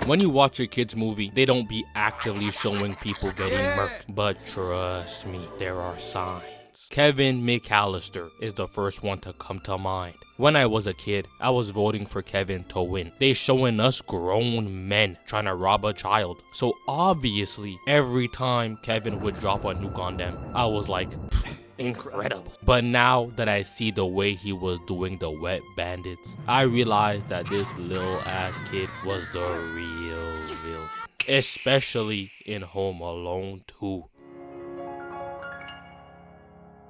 When you watch a kid's movie, they don't be actively showing people getting murked. But trust me, there are signs. Kevin McCallister is the first one to come to mind. When I was a kid, I was voting for Kevin to win. They showing us grown men trying to rob a child. So obviously, every time Kevin would drop a nuke on them, I was like, incredible. But now that I see the way he was doing the wet bandits, I realized that this little ass kid was the real villain. Especially in Home Alone 2.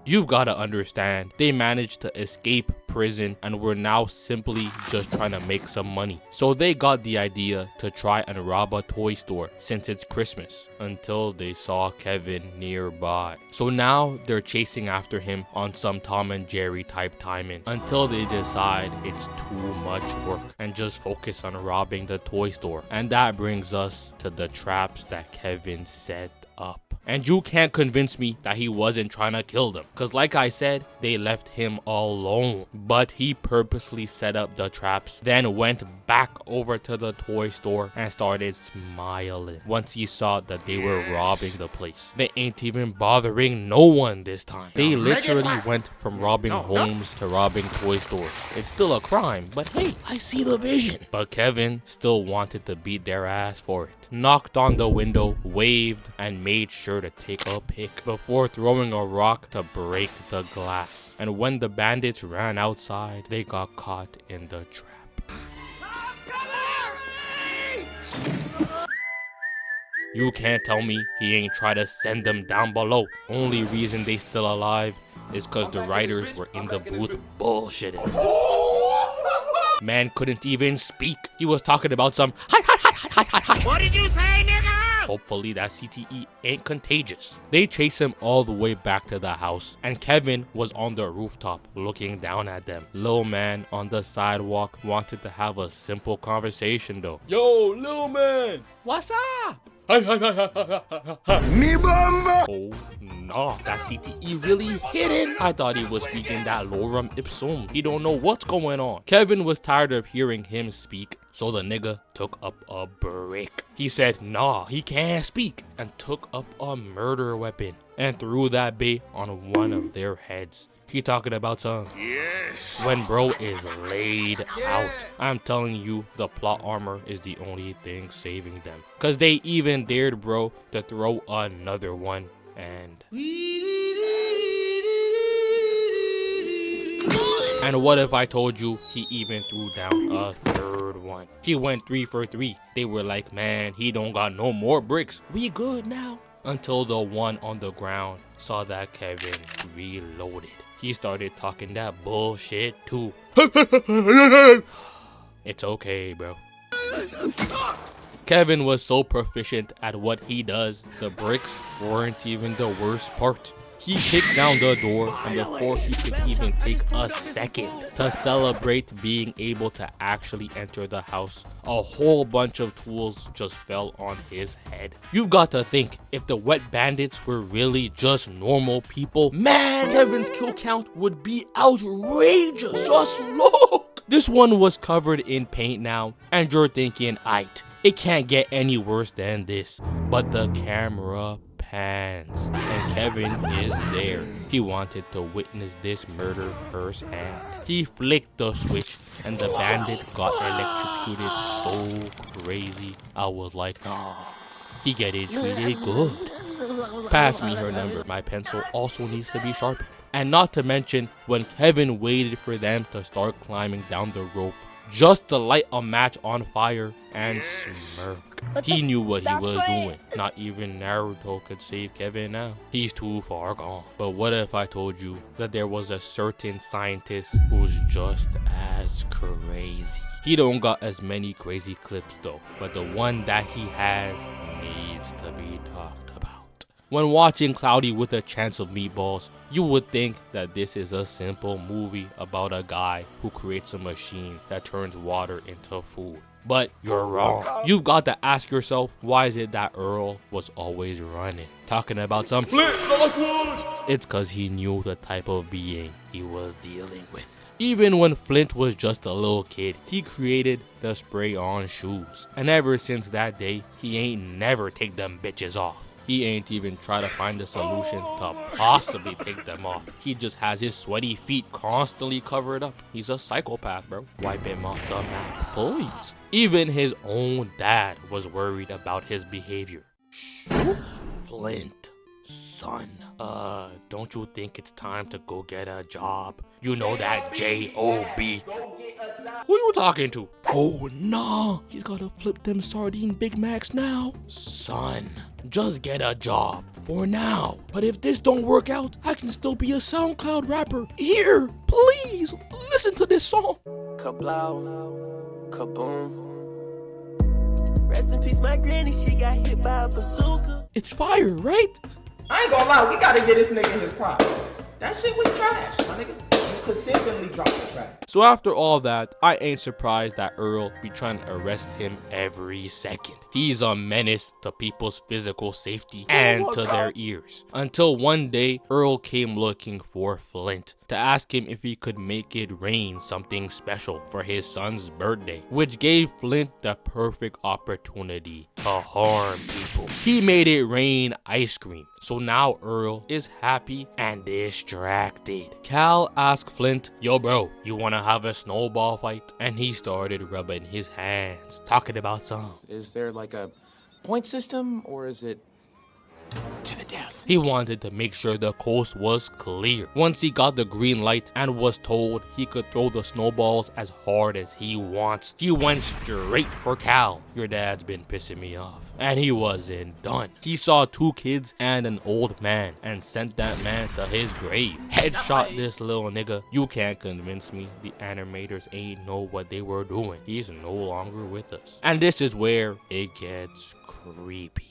You've got to understand, they managed to escape prison and were now simply just trying to make some money. So they got the idea to try and rob a toy store since it's Christmas, until they saw Kevin nearby. So now they're chasing after him on some Tom and Jerry type timing until they decide it's too much work and just focus on robbing the toy store. And that brings us to the traps that Kevin set up. And you can't convince me that he wasn't trying to kill them. Cause like I said, they left him alone. But he purposely set up the traps, then went back over to the toy store and started smiling once he saw that they were robbing the place. They ain't even bothering no one this time. They literally went from robbing homes to robbing toy stores. It's still a crime, but hey, I see the vision. But Kevin still wanted to beat their ass for it. Knocked on the window, waved, and made sure to take a pic before throwing a rock to break the glass. And when the bandits ran outside, they got caught in the trap. You can't tell me he ain't try to send them down below. Only reason they still alive is cause the writers were in the booth bullshitting. Man couldn't even speak. He was talking about some hi. What did you say, nigga? Hopefully that CTE ain't contagious. They chase him all the way back to the house, and Kevin was on the rooftop looking down at them. Lil man on the sidewalk wanted to have a simple conversation though. Yo, Lil man, what's up? Me bamba. Oh no, that CTE really hidden. I thought he was speaking that lorem ipsum. He don't know what's going on. Kevin was tired of hearing him speak, so the nigga took up a brick. He said nah, he can't speak, and took up a murder weapon and threw that bait on one of their heads. He talking about some yes when bro is laid out. I'm telling you, the plot armor is the only thing saving them. Cause they even dared bro to throw another one, and what if I told you he even threw down a third one? He went 3 for 3. They were like, man, he don't got no more bricks. We good now. Until the one on the ground saw that Kevin reloaded. He started talking that bullshit too. It's okay, bro. Kevin was so proficient at what he does, the bricks weren't even the worst part. He kicked down the door, and before he could even take a second to celebrate being able to actually enter the house, a whole bunch of tools just fell on his head. You've got to think, if the wet bandits were really just normal people, man, Kevin's kill count would be outrageous. Just look! This one was covered in paint now, and you're thinking, aight, it can't get any worse than this. But the camera pans, and Kevin is there. He wanted to witness this murder firsthand. He flicked the switch, and the bandit got electrocuted so crazy. I was like, oh, he getting treated good. Pass me her number. My pencil also needs to be sharpened. And not to mention, when Kevin waited for them to start climbing down the rope, just to light a match on fire and smirk. He knew what he was doing. Not even Naruto could save Kevin now. He's too far gone. But what if I told you that there was a certain scientist who's just as crazy? He don't got as many crazy clips though, but the one that he has needs to be talked about. When watching Cloudy with a Chance of Meatballs, you would think that this is a simple movie about a guy who creates a machine that turns water into food. But you're wrong. You've got to ask yourself, why is it that Earl was always running, talking about some Flint Lockwood? It's cause he knew the type of being he was dealing with. Even when Flint was just a little kid, he created the spray-on shoes. And ever since that day, he ain't never take them bitches off. He ain't even try to find a solution to possibly take them off. He just has his sweaty feet constantly covered up. He's a psychopath, bro. Wipe him off the map, please. Even his own dad was worried about his behavior. Flint, son, don't you think it's time to go get a job? You know that J-O-B. Who you talking to? Oh, nah. He's gotta flip them sardine Big Macs now. Son, just get a job for now. But if this don't work out, I can still be a SoundCloud rapper. Here, please, listen to this song. Kablow, kaboom. Rest in peace, my granny, she got hit by a bazooka. It's fire, right? I ain't gonna lie, we gotta get this nigga his props. That shit was trash, my nigga. You consistently drop the trash. So after all that, I ain't surprised that Earl be trying to arrest him every second. He's a menace to people's physical safety and to their ears. Until one day, Earl came looking for Flint to ask him if he could make it rain something special for his son's birthday, which gave Flint the perfect opportunity to harm people. He made it rain ice cream. So now Earl is happy and distracted. Cal asked Flint, yo bro, you wanna have a snowball fight? And he started rubbing his hands, talking about some. Is there like a point system, or is it to the death? He wanted to make sure the coast was clear. Once he got the green light and was told he could throw the snowballs as hard as he wants, he went straight for Cal. Your dad's been pissing me off. And he wasn't done. He saw two kids and an old man and sent that man to his grave. Headshot this little nigga. You can't convince me the animators ain't know what they were doing. He's no longer with us. And this is where it gets creepy.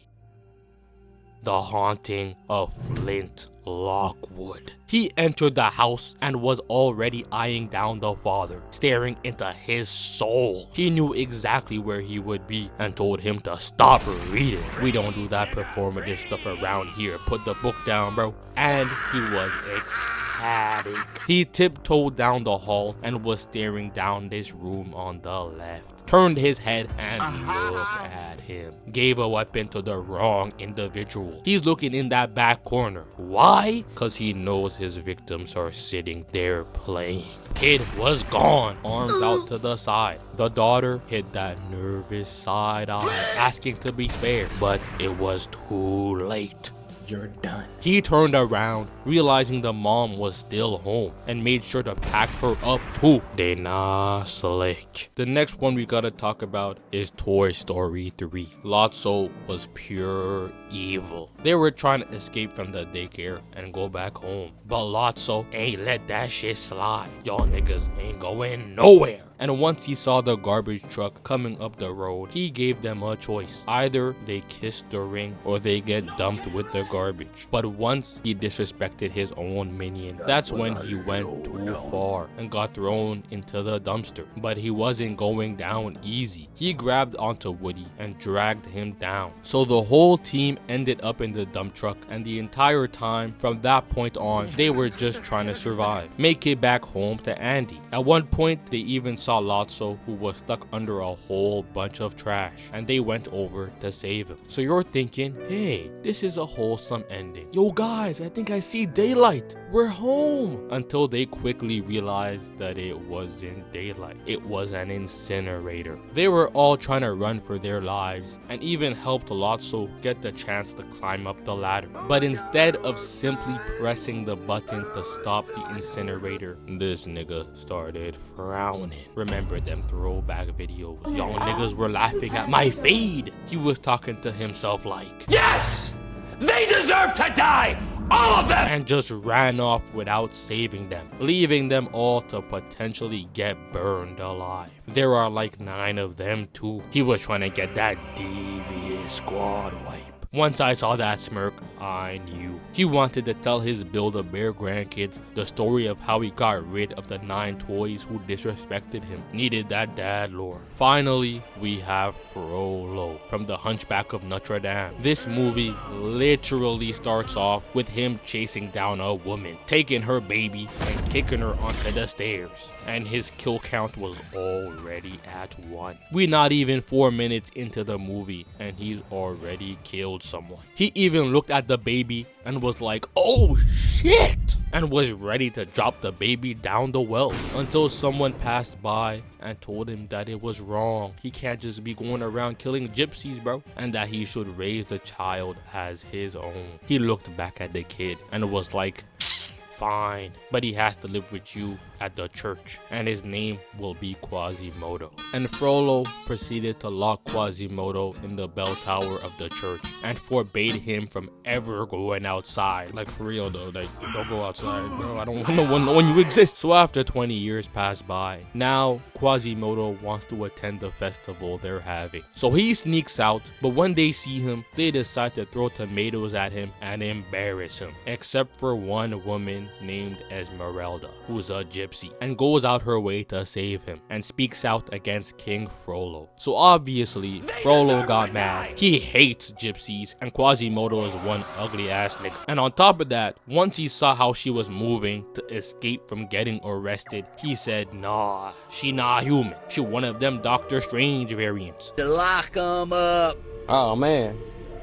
The haunting of Flint Lockwood. He entered the house and was already eyeing down the father, staring into his soul. He knew exactly where he would be and told him to stop reading. We don't do that performative stuff around here. Put the book down, bro. And he was ecstatic. He tiptoed down the hall and was staring down this room on the left. Turned his head and looked at him. Gave a weapon to the wrong individual. He's looking in that back corner. Why? Because he knows his victims are sitting there playing. Kid was gone, arms out to the side. The daughter hid that nervous side eye, asking to be spared, but it was too late. You're done. He turned around, realizing the mom was still home, and made sure to pack her up too. They nah slick. The next one we gotta talk about is Toy Story 3. Lotso was pure evil. They were trying to escape from the daycare and go back home, but Lotso ain't let that shit slide. Y'all niggas ain't going nowhere. And once he saw the garbage truck coming up the road, he gave them a choice. Either they kiss the ring or they get dumped with the garbage. But once he disrespected his own minion, that's when he went too far and got thrown into the dumpster. But he wasn't going down easy. He grabbed onto Woody and dragged him down. So the whole team ended up in the dump truck, and the entire time from that point on, they were just trying to survive. Make it back home to Andy. At one point, they even saw Lotso, who was stuck under a whole bunch of trash, and they went over to save him. So you're thinking, hey, this is a wholesome ending. Yo guys, I think I see daylight. We're home. Until they quickly realized that it wasn't daylight. It was an incinerator. They were all trying to run for their lives and even helped Lotso get the chance to climb up the ladder. But instead of simply pressing the button to stop the incinerator, this nigga started frowning. Remember them throwback videos? Y'all niggas were laughing at my feed. He was talking to himself like, yes! They deserve to die! All of them! And just ran off without saving them, leaving them all to potentially get burned alive. There are like 9 of them too. He was trying to get that devious squad wipe. Once I saw that smirk, I knew. He wanted to tell his Build-A-Bear grandkids the story of how he got rid of the 9 toys who disrespected him. Needed that dad lore. Finally, we have Frollo from the Hunchback of Notre Dame. This movie literally starts off with him chasing down a woman, taking her baby and kicking her onto the stairs. And his kill count was already at 1. We're not even 4 minutes into the movie and he's already killed someone. He even looked at the baby and was like, oh shit, and was ready to drop the baby down the well until someone passed by and told him that it was wrong. He can't just be going around killing gypsies, bro, and that he should raise the child as his own. He looked back at the kid and was like, fine, but he has to live with you at the church, and his name will be Quasimodo. And Frollo proceeded to lock Quasimodo in the bell tower of the church and forbade him from ever going outside. Like, for real though, like, don't go outside, bro. I don't want no one knowing you exist. So after 20 years pass by, now Quasimodo wants to attend the festival they're having. So he sneaks out, but when they see him, they decide to throw tomatoes at him and embarrass him. Except for one woman named Esmeralda, who's a gypsy, and goes out her way to save him and speaks out against King Frollo. So obviously, Frollo got mad. He hates gypsies, and Quasimodo is one ugly ass nigga. And on top of that, once he saw how she was moving to escape from getting arrested, he said, nah, she not human. She one of them Doctor Strange variants. Lock 'em up. Oh man.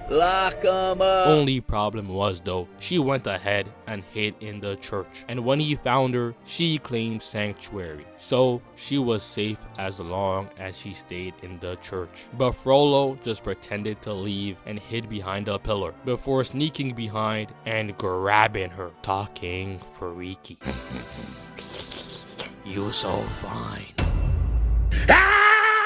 Lock 'em up. Only problem was though, she went ahead and hid in the church, and when he found her, she claimed sanctuary, so she was safe as long as she stayed in the church. But Frollo just pretended to leave and hid behind a pillar before sneaking behind and grabbing her, talking freaky. You so fine.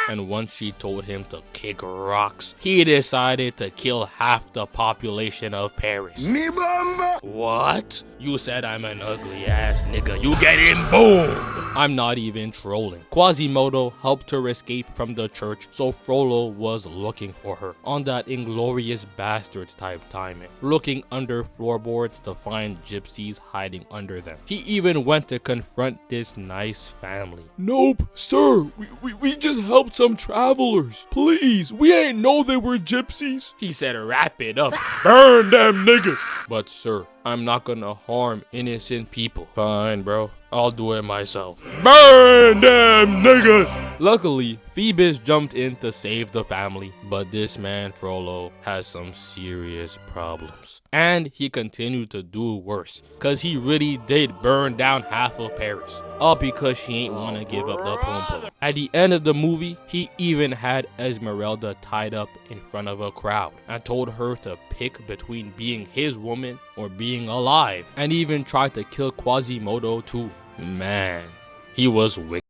And once she told him to kick rocks, he decided to kill half the population of Paris. Me bamba. What? You said I'm an ugly ass nigga. You get him, boom! I'm not even trolling. Quasimodo helped her escape from the church, so Frollo was looking for her on that Inglorious Bastards type timing, looking under floorboards to find gypsies hiding under them. He even went to confront this nice family. Nope, sir, we just helped some travelers. Please, we ain't know they were gypsies. He said, wrap it up. Burn them niggas. But sir, I'm not gonna harm innocent people. Fine, bro. I'll do it myself. Burn them niggas. Luckily, Phoebus jumped in to save the family, but this man Frollo has some serious problems. And he continued to do worse, cause he really did burn down half of Paris. All because she ain't wanna give up the pom pom. At the end of the movie, he even had Esmeralda tied up in front of a crowd and told her to pick between being his woman or being alive, and even tried to kill Quasimodo too. Man, he was wicked.